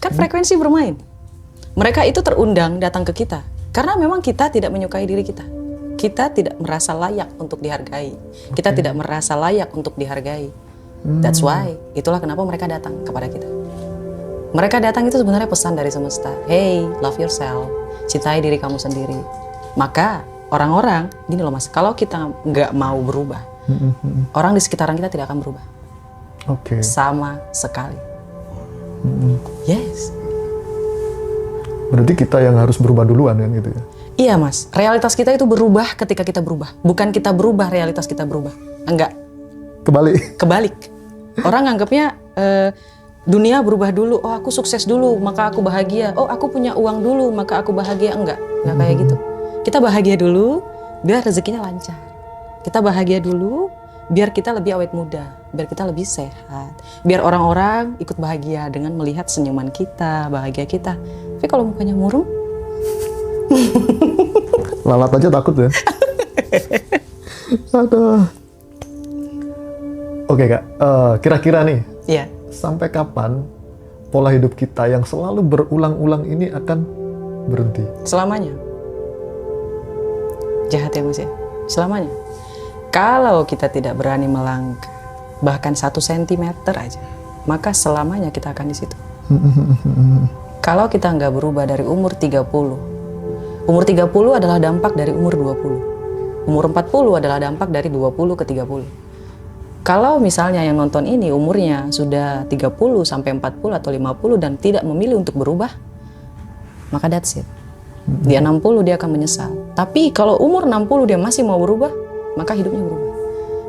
Kan frekuensi bermain. Mereka itu terundang datang ke kita karena memang kita tidak menyukai diri kita. Kita tidak merasa layak untuk dihargai. Kita tidak merasa layak untuk dihargai. That's why. Itulah kenapa mereka datang kepada kita. Mereka datang itu sebenarnya pesan dari semesta. Hey, love yourself. Cintai diri kamu sendiri. Maka orang-orang, gini loh mas, kalau kita nggak mau berubah, orang di sekitaran kita tidak akan berubah. Sama sekali. Yes. Berarti kita yang harus berubah duluan kan gitu ya? Iya mas, realitas kita itu berubah ketika kita berubah. Bukan kita berubah, realitas kita berubah. Enggak. Kebalik. Orang anggapnya dunia berubah dulu. Oh aku sukses dulu, maka aku bahagia. Oh aku punya uang dulu, maka aku bahagia. Enggak kayak gitu. Kita bahagia dulu, biar rezekinya lancar. Kita bahagia dulu, biar kita lebih awet muda, biar kita lebih sehat, biar orang-orang ikut bahagia dengan melihat senyuman kita, bahagia kita. Tapi kalau mukanya murung, lalat aja takut ya. Aduh. Oke kak, kira-kira nih, sampai kapan pola hidup kita yang selalu berulang-ulang ini akan berhenti? Selamanya. Jahat ya mas ya, selamanya. Kalau kita tidak berani melangkah, bahkan 1 sentimeter aja, maka selamanya kita akan di situ. Kalau kita nggak berubah dari umur 30, umur 30 adalah dampak dari umur 20. Umur 40 adalah dampak dari 20 ke 30. Kalau misalnya yang nonton ini umurnya sudah 30 sampai 40 atau 50 dan tidak memilih untuk berubah, maka that's it. Dia 60 dia akan menyesal. Tapi kalau umur 60 dia masih mau berubah, maka hidupnya berubah.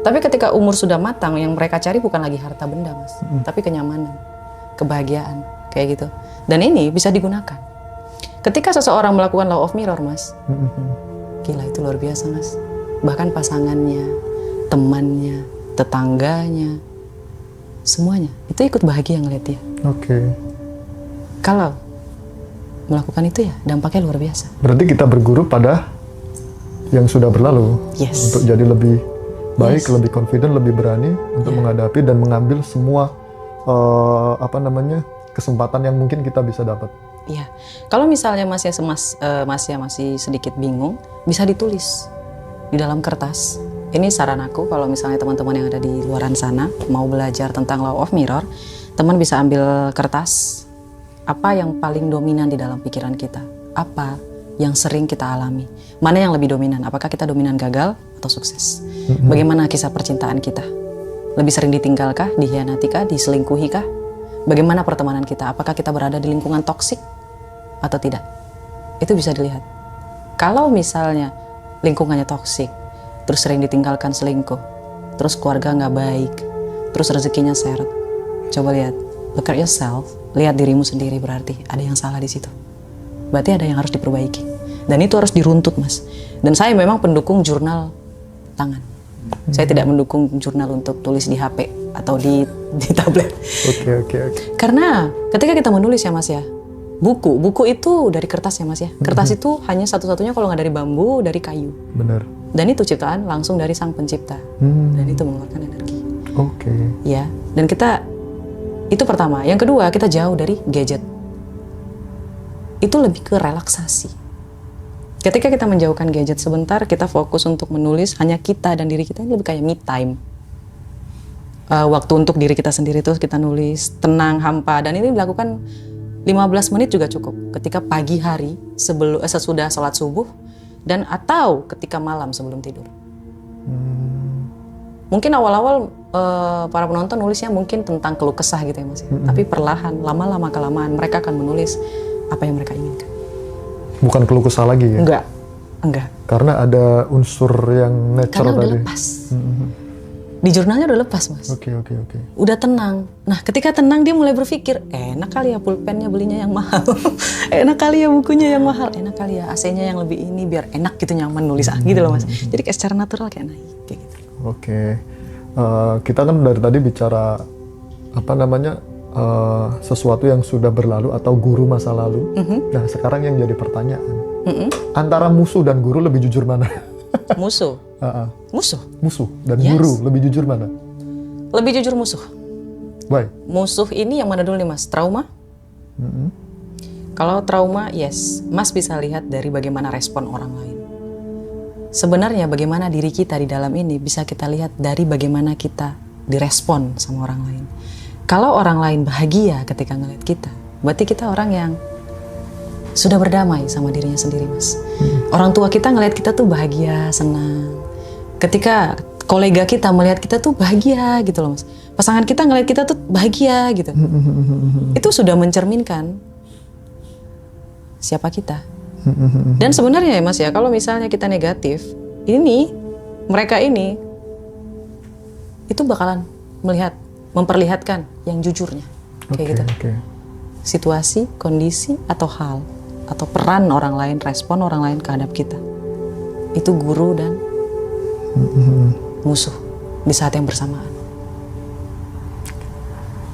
Tapi ketika umur sudah matang, yang mereka cari bukan lagi harta benda mas, tapi kenyamanan, kebahagiaan, kayak gitu. Dan ini bisa digunakan. Ketika seseorang melakukan law of mirror mas, gila itu luar biasa mas. Bahkan pasangannya, temannya, tetangganya, semuanya itu ikut bahagia ngeliat dia. Kalau melakukan itu ya dampaknya luar biasa. Berarti kita berguru pada yang sudah berlalu, untuk jadi lebih baik, lebih confident, lebih berani untuk menghadapi dan mengambil semua kesempatan yang mungkin kita bisa dapat. Iya, kalau misalnya Mas ya masih sedikit bingung, bisa ditulis di dalam kertas. Ini saran aku kalau misalnya teman-teman yang ada di luaran sana mau belajar tentang law of mirror, teman bisa ambil kertas. Apa yang paling dominan di dalam pikiran kita? Apa yang sering kita alami? Mana yang lebih dominan? Apakah kita dominan gagal atau sukses? Bagaimana kisah percintaan kita? Lebih sering ditinggalkah, dikhianatikah, diselingkuhikah? Bagaimana pertemanan kita? Apakah kita berada di lingkungan toksik atau tidak? Itu bisa dilihat. Kalau misalnya lingkungannya toksik, terus sering ditinggalkan selingkuh, terus keluarga nggak baik, terus rezekinya seret, coba lihat, look at yourself, lihat dirimu sendiri, berarti ada yang salah di situ. Berarti ada yang harus diperbaiki. Dan itu harus diruntut mas. Dan saya memang pendukung jurnal tangan. Saya tidak mendukung jurnal untuk tulis di HP atau di tablet. Karena ketika kita menulis ya mas ya, buku itu dari kertas ya mas ya. Kertas itu hanya satu-satunya kalau nggak dari bambu, dari kayu. Benar. Dan itu ciptaan langsung dari sang pencipta. Dan itu mengeluarkan energi. Ya, dan kita itu pertama. Yang kedua, kita jauh dari gadget. Itu lebih ke relaksasi. Ketika kita menjauhkan gadget sebentar, kita fokus untuk menulis hanya kita dan diri kita, ini lebih kayak me time. Waktu untuk diri kita sendiri terus kita nulis, tenang, hampa, dan ini dilakukan 15 menit juga cukup. Ketika pagi hari sesudah sholat subuh dan atau ketika malam sebelum tidur. Mungkin awal-awal para penonton nulisnya mungkin tentang keluh kesah gitu ya mas. Tapi perlahan, lama-lama kelamaan mereka akan menulis apa yang mereka inginkan. Bukan keluh kesah lagi ya? Enggak. Karena ada unsur yang natural tadi. Karena udah lepas. Di jurnalnya udah lepas mas. Udah tenang. Nah ketika tenang dia mulai berpikir, enak kali ya pulpennya belinya yang mahal. Enak kali ya bukunya yang mahal. Enak kali ya AC-nya yang lebih ini biar enak gitu, nyaman nulis gitu loh mas. Jadi kayak secara natural kayak naik kayak gitu. Kita kan dari tadi bicara sesuatu yang sudah berlalu atau guru masa lalu. Nah sekarang yang jadi pertanyaan, antara musuh dan guru lebih jujur mana? Musuh. Musuh dan guru lebih jujur mana? Lebih jujur musuh. Why? Musuh ini yang mana dulu nih mas? Trauma Kalau trauma, yes, Mas bisa lihat dari bagaimana respon orang lain. Sebenarnya bagaimana diri kita di dalam ini bisa kita lihat dari bagaimana kita direspon sama orang lain. Kalau orang lain bahagia ketika ngeliat kita, berarti kita orang yang sudah berdamai sama dirinya sendiri, Mas. Orang tua kita ngeliat kita tuh bahagia, senang. Ketika kolega kita melihat kita tuh bahagia gitu loh, Mas. Pasangan kita ngeliat kita tuh bahagia gitu. Itu sudah mencerminkan siapa kita. Dan sebenarnya ya Mas ya, kalau misalnya kita negatif, mereka ini itu bakalan memperlihatkan yang jujurnya, kayak gitu. Situasi, kondisi, atau hal, atau peran orang lain, respon orang lain terhadap kita. Itu guru dan musuh di saat yang bersamaan.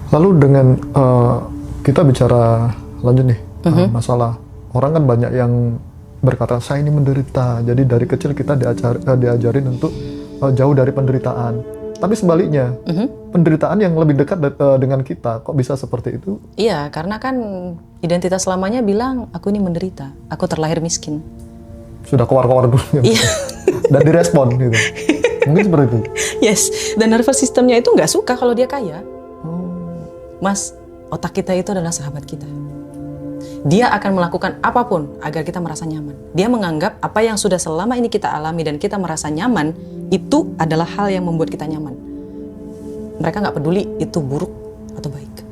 Lalu dengan kita bicara lanjut nih, masalah orang kan banyak yang berkata saya ini menderita, jadi dari kecil kita diajarin untuk jauh dari penderitaan. Tapi sebaliknya, penderitaan yang lebih dekat dengan kita, kok bisa seperti itu? Iya, karena kan identitas lamanya bilang aku ini menderita, aku terlahir miskin. Sudah keluar-keluar dulu. Iya. Dan direspon gitu. Mungkin seperti itu. Yes, dan nervous systemnya itu nggak suka kalau dia kaya. Mas, otak kita itu adalah sahabat kita. Dia akan melakukan apapun agar kita merasa nyaman. Dia menganggap apa yang sudah selama ini kita alami dan kita merasa nyaman, itu adalah hal yang membuat kita nyaman. Mereka nggak peduli itu buruk atau baik.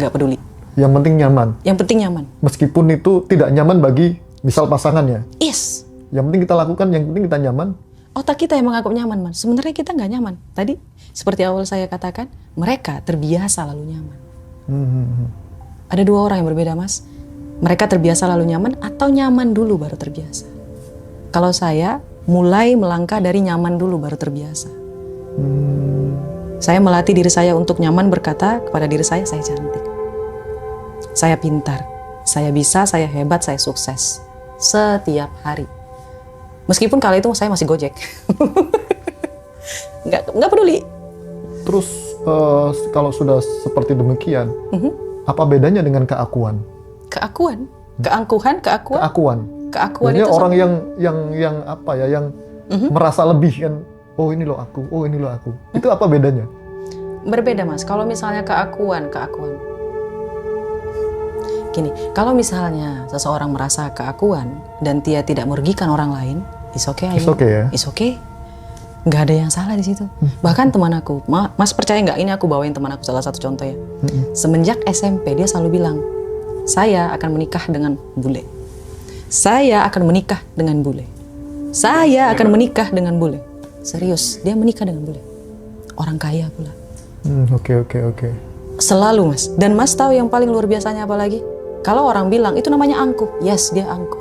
Nggak peduli. Yang penting nyaman. Yang penting nyaman. Meskipun itu tidak nyaman bagi misal pasangannya. Yes. Yang penting kita lakukan, yang penting kita nyaman. Otak kita yang menganggap nyaman, Man. Sebenarnya kita nggak nyaman. Tadi, seperti awal saya katakan, mereka terbiasa lalu nyaman. Ada dua orang yang berbeda, Mas. Mereka terbiasa lalu nyaman atau nyaman dulu baru terbiasa. Kalau saya mulai melangkah dari nyaman dulu baru terbiasa. Saya melatih diri saya untuk nyaman berkata kepada diri saya cantik. Saya pintar. Saya bisa, saya hebat, saya sukses. Setiap hari. Meskipun kala itu saya masih Gojek. Nggak peduli. Terus kalau sudah seperti demikian, apa bedanya dengan keakuan? Keakuan? Keangkuhan? Keakuan? Keakuan itu orang yang apa ya, yang merasa lebih kan. Oh ini loh aku, oh ini loh aku. Itu apa bedanya? Berbeda, Mas. Kalau misalnya keakuan. Gini, kalau misalnya seseorang merasa keakuan dan dia tidak merugikan orang lain, it's okay. It's okay ya? It's okay. Nggak ada yang salah di situ. Bahkan teman aku, Mas percaya nggak? Ini aku bawain teman aku salah satu contoh ya. Semenjak SMP dia selalu bilang, saya akan menikah dengan bule. Saya akan menikah dengan bule. Saya akan menikah dengan bule. Serius, dia menikah dengan bule. Orang kaya pula. Oke. Selalu, Mas. Dan Mas tahu yang paling luar biasanya apa lagi? Kalau orang bilang itu namanya angkuh, yes dia angkuh.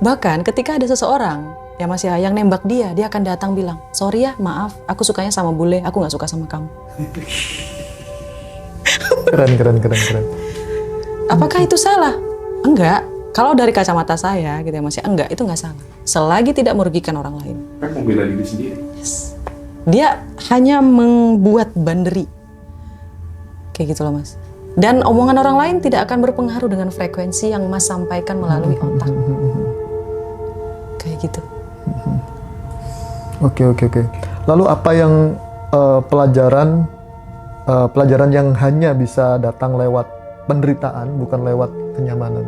Bahkan ketika ada seseorang ya Mas ya yang nembak dia akan datang bilang, sorry ya, maaf, aku sukanya sama bule, aku nggak suka sama kamu. Keren. Apakah itu salah? Enggak. Kalau dari kacamata saya gitu ya Mas ya, enggak, itu nggak salah. Selagi tidak merugikan orang lain. Kan membela diri sendiri. Yes. Dia hanya membuat boundary. Kayak gitu loh Mas. Dan omongan orang lain tidak akan berpengaruh dengan frekuensi yang Mas sampaikan melalui otak. Kayak gitu. Oke. Lalu apa yang pelajaran yang hanya bisa datang lewat penderitaan, bukan lewat kenyamanan?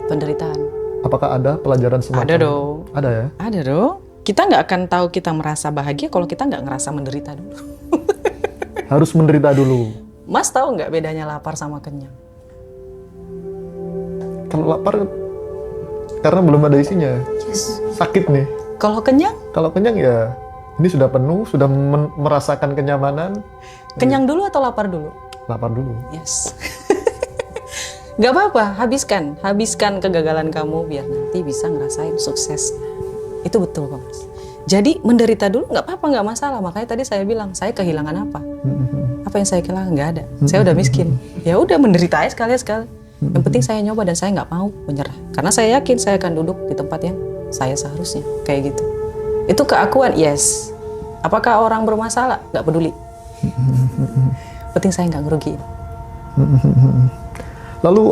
Penderitaan. Apakah ada pelajaran semacam? Ada dong. Ada ya? Ada dong. Kita nggak akan tahu kita merasa bahagia kalau kita nggak ngerasa menderita dulu. Harus menderita dulu. Mas tahu nggak bedanya lapar sama kenyang? Kalau lapar karena belum ada isinya. Yes. Sakit nih. Kalau kenyang? Kalau kenyang ya ini sudah penuh, sudah merasakan kenyamanan. Kenyang dulu atau lapar dulu? Lapar dulu. Yes. Gak apa-apa, habiskan kegagalan kamu biar nanti bisa ngerasain sukses. Itu betul kok Mas. Jadi menderita dulu nggak apa-apa, nggak masalah. Makanya tadi saya bilang, saya kehilangan apa? Apa yang saya kehilangan? Nggak ada. Saya udah miskin. Ya udah menderita aja sekali. Yang penting saya nyoba dan saya nggak mau menyerah. Karena saya yakin saya akan duduk di tempat yang saya seharusnya. Kayak gitu. Itu keakuan, yes. Apakah orang bermasalah? Nggak peduli. Penting saya nggak ngerugiin. Lalu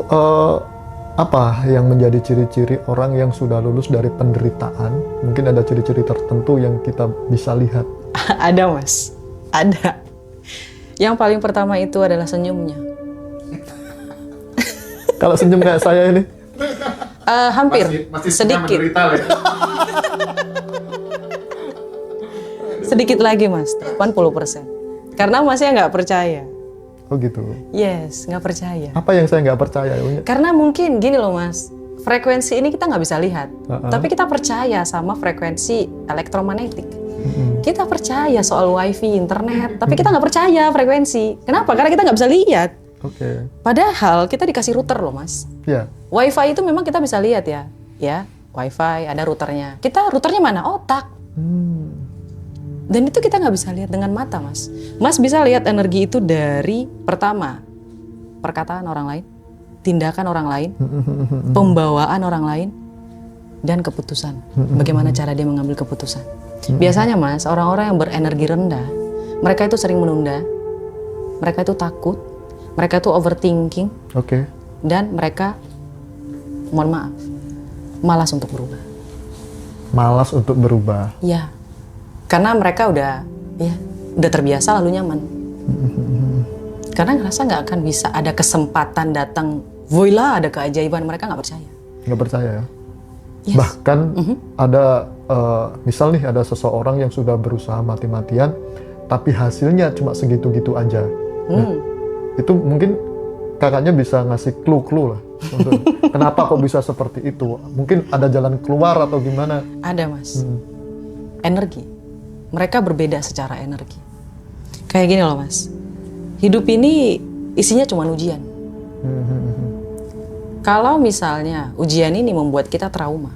apa yang menjadi ciri-ciri orang yang sudah lulus dari penderitaan? Mungkin ada ciri-ciri tertentu yang kita bisa lihat. Ada Mas, ada. Yang paling pertama itu adalah senyumnya. Kalau senyum kayak saya ini? Hampir, masih sedikit. menderita, ya? Sedikit lagi Mas, 80%. Karena Masnya nggak percaya. Oh gitu. Yes, nggak percaya. Apa yang saya nggak percaya? Karena mungkin gini loh Mas, frekuensi ini kita nggak bisa lihat, tapi kita percaya sama frekuensi elektromagnetik. Kita percaya soal wifi, internet, tapi kita nggak percaya frekuensi. Kenapa? Karena kita nggak bisa lihat. Oke. Padahal kita dikasih router loh Mas. Ya. Wifi itu memang kita bisa lihat ya wifi ada routernya. Kita routernya mana? Otak. Dan itu kita nggak bisa lihat dengan mata Mas. Mas bisa lihat energi itu dari pertama perkataan orang lain, tindakan orang lain, pembawaan orang lain, dan keputusan. Bagaimana cara dia mengambil keputusan. Biasanya Mas, orang-orang yang berenergi rendah, mereka itu sering menunda, mereka itu takut, mereka itu overthinking, dan mereka, mohon maaf, malas untuk berubah. Malas untuk berubah. Iya, karena mereka udah terbiasa lalu nyaman. Karena ngerasa nggak akan bisa ada kesempatan datang, voila ada keajaiban, mereka nggak percaya. Nggak percaya ya? Yes. Bahkan ada, misal nih ada seseorang yang sudah berusaha mati-matian, tapi hasilnya cuma segitu-gitu aja. Nah, itu mungkin kakaknya bisa ngasih clue-clue lah. Untuk kenapa kok bisa seperti itu? Mungkin ada jalan keluar atau gimana? Ada Mas. Energi. Mereka berbeda secara energi. Kayak gini loh Mas. Hidup ini isinya cuma ujian. Kalau misalnya ujian ini membuat kita trauma,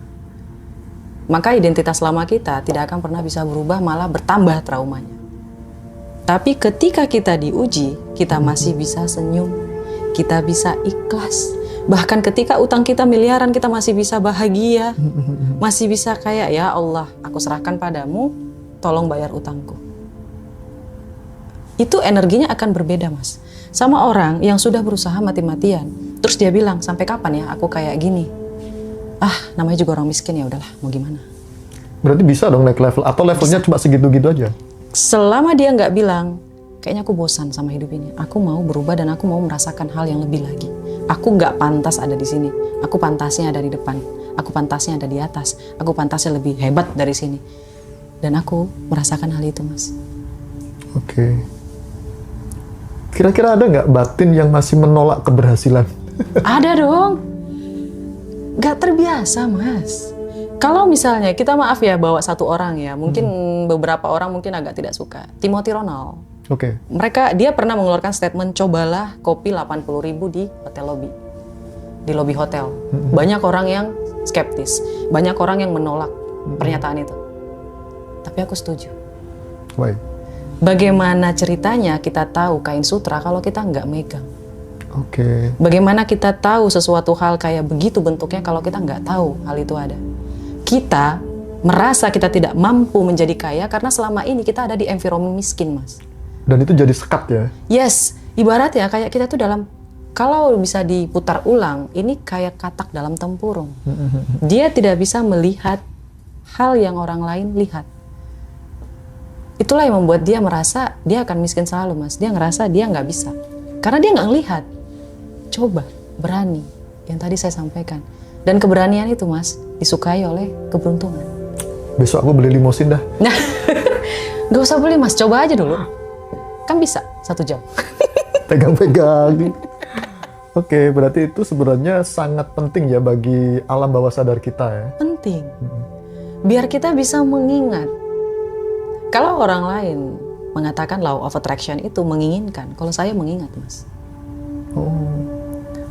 maka identitas lama kita tidak akan pernah bisa berubah, malah bertambah traumanya. Tapi ketika kita diuji, kita masih bisa senyum, kita bisa ikhlas. Bahkan ketika utang kita miliaran, kita masih bisa bahagia. Masih bisa kayak, ya Allah, aku serahkan padamu, tolong bayar utangku. Itu energinya akan berbeda Mas. Sama orang yang sudah berusaha mati-matian, terus dia bilang, sampai kapan ya aku kayak gini? Namanya juga orang miskin, ya udahlah, mau gimana? Berarti bisa dong naik level, atau levelnya cuma segitu-gitu aja? Selama dia nggak bilang, kayaknya aku bosan sama hidup ini, aku mau berubah dan aku mau merasakan hal yang lebih lagi. Aku nggak pantas ada di sini, aku pantasnya ada di depan, aku pantasnya ada di atas, aku pantasnya lebih hebat dari sini. Dan aku merasakan hal itu Mas. Oke. Kira-kira ada nggak batin yang masih menolak keberhasilan? Ada dong. Gak terbiasa Mas. Kalau misalnya kita maaf ya bawa satu orang ya, mungkin beberapa orang mungkin agak tidak suka. Timothy Ronald. Dia pernah mengeluarkan statement, cobalah kopi 80.000 di hotel lobby. Di lobby hotel. Banyak orang yang skeptis. Banyak orang yang menolak pernyataan itu. Tapi aku setuju. Why? Bagaimana ceritanya kita tahu kain sutra kalau kita nggak megang? Bagaimana kita tahu sesuatu hal kayak begitu bentuknya kalau kita nggak tahu hal itu ada? Kita merasa kita tidak mampu menjadi kaya karena selama ini kita ada di environment miskin Mas. Dan itu jadi sekat ya? Yes, ibarat ya kayak kita tuh dalam, kalau bisa diputar ulang, ini kayak katak dalam tempurung. Dia tidak bisa melihat hal yang orang lain lihat. Itulah yang membuat dia merasa dia akan miskin selalu Mas. Dia ngerasa dia nggak bisa. Karena dia nggak ngelihat. Coba, berani. Yang tadi saya sampaikan. Dan keberanian itu Mas, disukai oleh keberuntungan. Besok aku beli limosin dah. Nah, nggak usah beli Mas, coba aja dulu. Kan bisa, 1 jam. Pegang-pegang. Oke, berarti itu sebenarnya sangat penting ya bagi alam bawah sadar kita ya? Penting. Biar kita bisa mengingat. Kalau orang lain mengatakan law of attraction itu menginginkan, kalau saya mengingat Mas.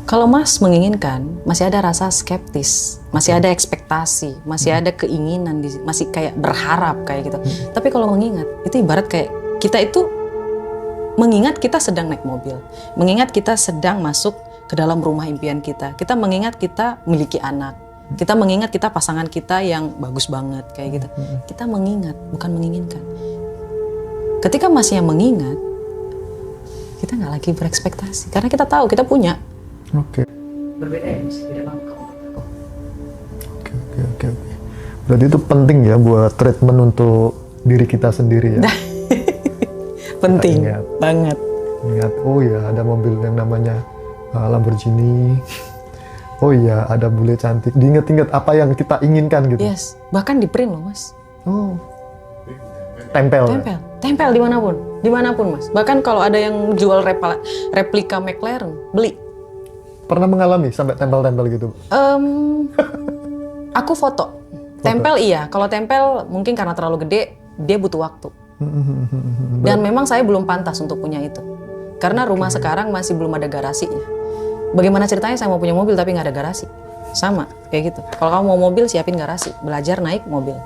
Kalau Mas menginginkan, masih ada rasa skeptis, masih ada ekspektasi, masih ada keinginan, masih kayak berharap kayak gitu. Tapi kalau mengingat, itu ibarat kayak kita itu mengingat kita sedang naik mobil, mengingat kita sedang masuk ke dalam rumah impian kita, kita mengingat kita memiliki anak, kita mengingat kita pasangan kita yang bagus banget kayak gitu. Kita mengingat, bukan menginginkan. Ketika Masnya mengingat, kita nggak lagi berekspektasi karena kita tahu kita punya. Oke. Berbeda ya Mas, beda banget kalau menurut aku. Oke. Berarti itu penting ya buat treatment untuk diri kita sendiri ya. Penting Kita banget. ingat, oh ya ada mobil yang namanya Lamborghini. Oh iya ada bule cantik. Diingat-ingat apa yang kita inginkan gitu. Yes, bahkan di print loh Mas. Oh. Tempel. Tempel dimanapun Mas. Bahkan kalau ada yang jual replika McLaren, beli. Pernah mengalami sampai tempel-tempel gitu? Aku foto. Tempel iya, kalau tempel mungkin karena terlalu gede, dia butuh waktu. Dan memang saya belum pantas untuk punya itu. Karena rumah sekarang masih belum ada garasinya. Bagaimana ceritanya saya mau punya mobil tapi nggak ada garasi? Sama, kayak gitu. Kalau kamu mau mobil, siapin garasi. Belajar naik mobil.